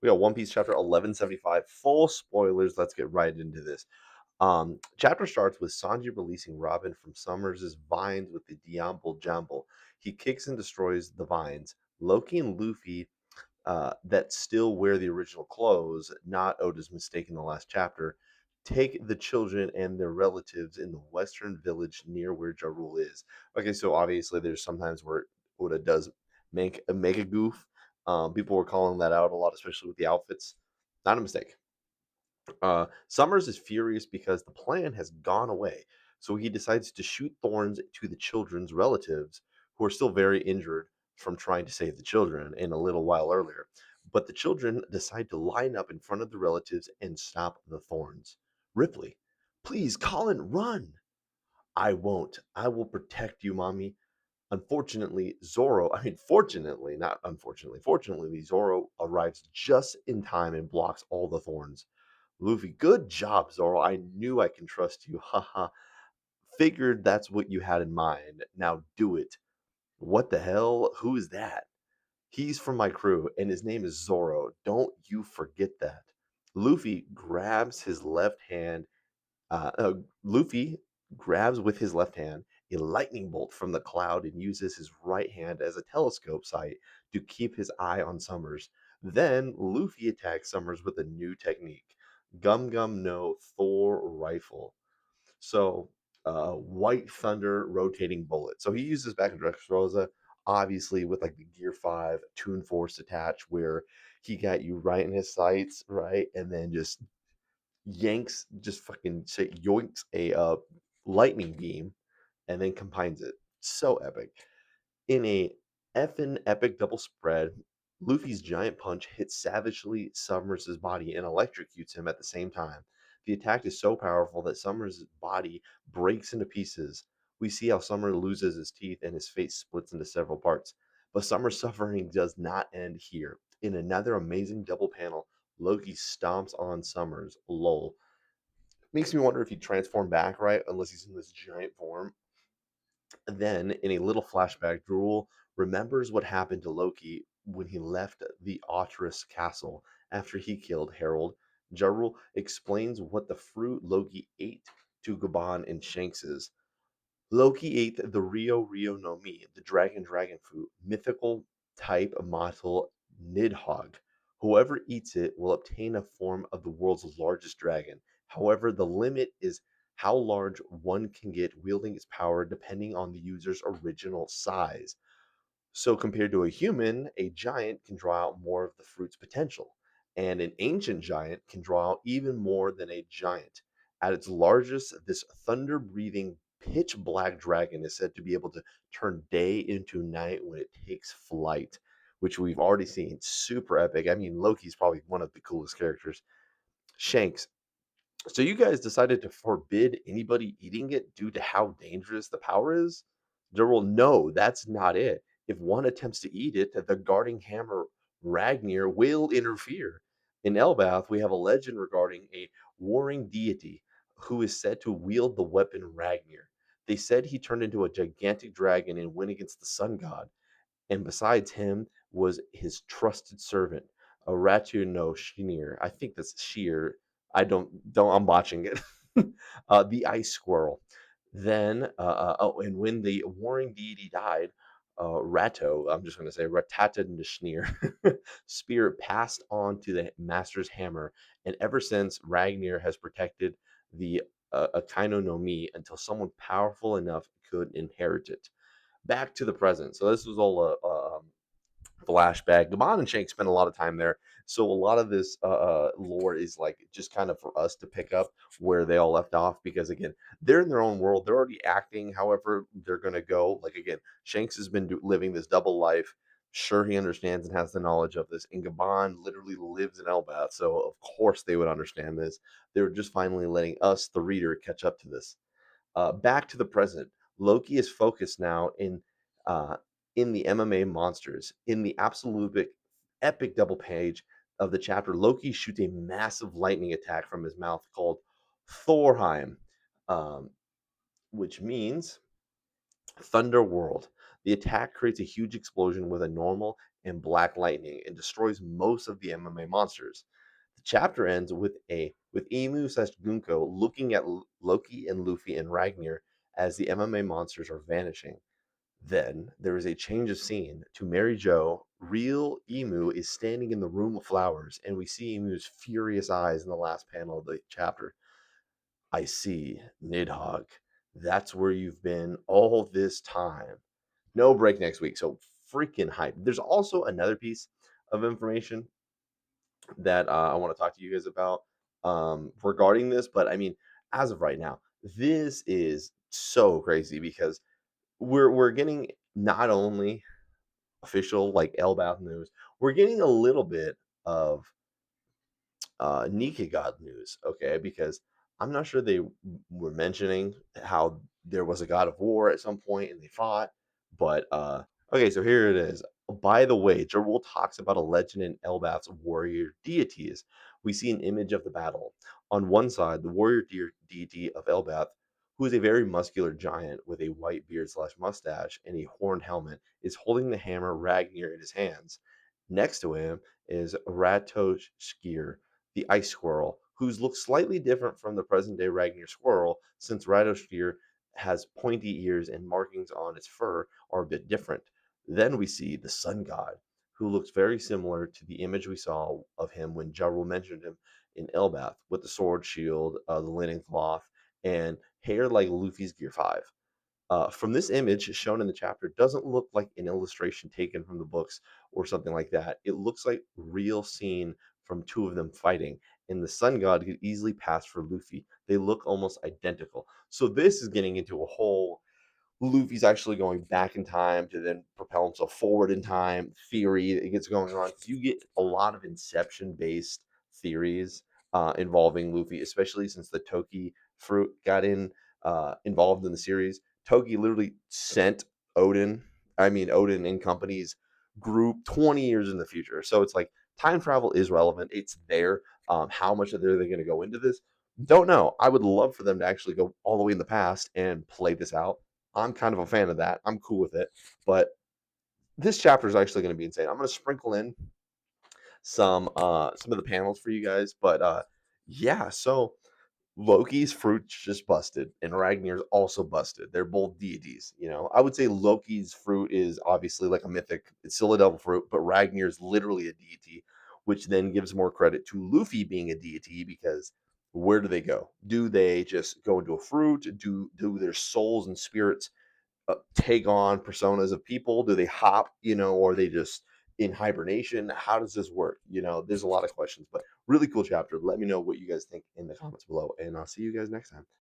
We got One Piece chapter 1175. Full spoilers. Let's get right into this. Chapter starts with Sanji releasing Robin from Summers' vines with the Diamble Jamble. He kicks and destroys the vines. Loki and Luffy that still wear the original clothes, not Oda's mistake in the last chapter, take the children and their relatives in the western village near where Jarul is. Okay, so obviously there's sometimes where Oda does make a goof. People were calling that out a lot, especially with the outfits. Not a mistake. Summers is furious because the plan has gone away, so he decides to shoot thorns to the children's relatives, who are still very injured from trying to save the children in a little while earlier. But the children decide to line up in front of the relatives and stop the thorns. Ripley, please, Colin, run! I won't. I will protect you, mommy. Unfortunately, fortunately, not unfortunately, fortunately, Zoro arrives just in time and blocks all the thorns. Luffy, good job, Zoro. I knew I can trust you. Haha. Figured that's what you had in mind. Now do it. What the hell? Who is that? He's from my crew, and his name is Zoro. Don't you forget that. Luffy grabs his left hand Luffy grabs with his left hand a lightning bolt from the cloud and uses his right hand as a telescope sight to keep his eye on Summers. Then Luffy attacks Summers with a new technique, Gum Gum no Thor rifle. So, White Thunder rotating bullet. So he uses back in Dressrosa, obviously with like the Gear 5 Toon Force attached, where he got you right in his sights, right? And then just fucking yoinks a lightning beam and then combines it. So epic. In a effing epic double spread, Luffy's giant punch hits savagely Summers' body and electrocutes him at the same time. The attack is so powerful that Summers' body breaks into pieces. We see how Summer loses his teeth and his face splits into several parts. But Summer's suffering does not end here. In another amazing double panel, Loki stomps on Summers. Lol. Makes me wonder if he transformed back, right? Unless he's in this giant form. Then, in a little flashback, Drool remembers what happened to Loki when he left the Otterus castle after he killed Harold. Jarul explains what the fruit Loki ate to Gaban and Shanks's. Loki ate the Rio Rio no Mi, the dragon fruit, mythical type Mottle Nidhogg. Whoever eats it will obtain a form of the world's largest dragon. However, the limit is how large one can get wielding its power depending on the user's original size. So, compared to a human, a giant can draw out more of the fruit's potential, and an ancient giant can draw out even more than a giant. At its largest, this thunder breathing, pitch black dragon is said to be able to turn day into night when it takes flight, which we've already seen. Super epic. I mean, Loki's probably one of the coolest characters. Shanks, so you guys decided to forbid anybody eating it due to how dangerous the power is? Durrell, no, that's not it. If one attempts to eat it, the guarding hammer Ragnir will interfere. In Elbath, we have a legend regarding a warring deity who is said to wield the weapon Ragnir. They said he turned into a gigantic dragon and went against the sun god, and besides him was his trusted servant, a Ratu no Shinir. I think that's Sheer. I don't. I'm watching it. The ice squirrel. Then, and when the warring deity died, Rato, I'm just going to say Ratata Nishneer, spirit passed on to the master's hammer, and ever since Ragnir has protected the Akaino no Mi until someone powerful enough could inherit it. Back to the present. So this was all a flashback. Gabon and Shank spent a lot of time there, so a lot of this lore is like just kind of for us to pick up where they all left off. Because again, they're in their own world. They're already acting. However, they're gonna go. Like again, Shanks has been living this double life. Sure, he understands and has the knowledge of this. And Gabon literally lives in Elbath, so of course they would understand this. They were just finally letting us, the reader, catch up to this. Back to the present. Loki is focused now uh, in the MMA monsters. In the absolute epic double page of the chapter, Loki shoots a massive lightning attack from his mouth called Thorheim, um, which means Thunder World. The attack creates a huge explosion with a normal and Black Lightning and destroys most of the MMA monsters. The chapter ends with Emu slash Gunko looking at Loki and Luffy and Ragnar as the MMA monsters are vanishing. Then there is a change of scene to Mary Jo. Real Emu is standing in the room of flowers, and we see Emu's furious eyes in the last panel of the chapter. I see, Nidhogg. That's where you've been all this time. No break next week, so freaking hype. There's also another piece of information that I want to talk to you guys about regarding this, but I mean, as of right now, this is so crazy because we're getting not only official like Elbath news, we're getting a little bit of Nika God news, okay? Because I'm not sure they were mentioning how there was a God of War at some point and they fought, but okay, so here it is. By the way, Jerul talks about a legend in Elbath's warrior deities. We see an image of the battle. On one side, the warrior deity of Elbath, who is a very muscular giant with a white beard slash mustache and a horned helmet, is holding the hammer Ragnir in his hands. Next to him is Ratoshkir, the ice squirrel, whose looks slightly different from the present day Ragnar squirrel, since Radosphere has pointy ears and markings on its fur are a bit different. Then we see the sun god, who looks very similar to the image we saw of him when Jarul mentioned him in Elbath, with the sword shield, the linen cloth, and hair like Luffy's Gear 5. From this image shown in the chapter doesn't look like an illustration taken from the books or something like that. It looks like real scene from two of them fighting, and the sun god could easily pass for Luffy. They look almost identical. So this is getting into a whole Luffy's actually going back in time to then propel himself forward in time theory that gets going on. You get a lot of Inception based theories involving Luffy, especially since the Toki fruit got involved in the series. Toki literally sent Odin, Odin and company's group 20 years in the future. So it's like time travel is relevant. It's there. How much are they going to go into this? Don't know. I would love for them to actually go all the way in the past and play this out. I'm kind of a fan of that. I'm cool with it. But this chapter is actually going to be insane. I'm going to sprinkle in some of the panels for you guys, but yeah, so Loki's fruit just busted and Ragnar's also busted. They're both deities, you know. I would say Loki's fruit is obviously like a mythic, it's still a devil fruit, but Ragnar's literally a deity, which then gives more credit to Luffy being a deity because where do they go? Do they just go into a fruit? Do their souls and spirits take on personas of people? Do they hop, or are they just in hibernation? How does this work? There's a lot of questions, but really cool chapter. Let me know what you guys think in the comments below, and I'll see you guys next time.